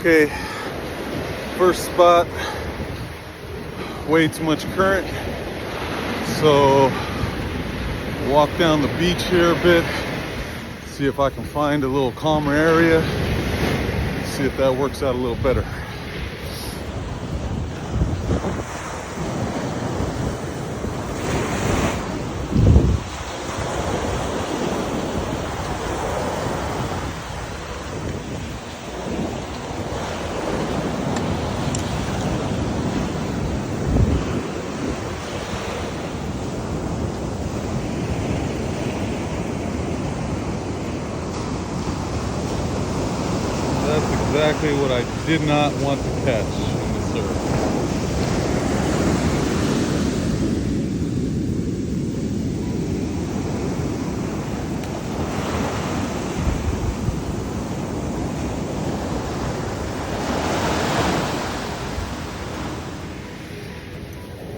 Okay, first spot, way too much current, so walk down the beach here a bit, see if I can find a little calmer area, see if that works out a little better. That's exactly what I did not want to catch in the surf.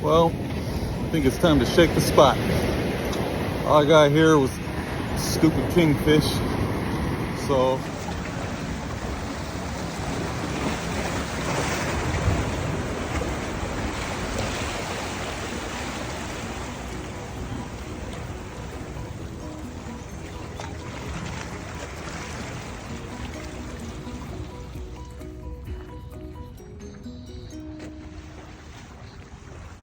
Well, I think it's time to shake the spot. All I got here was stupid kingfish, so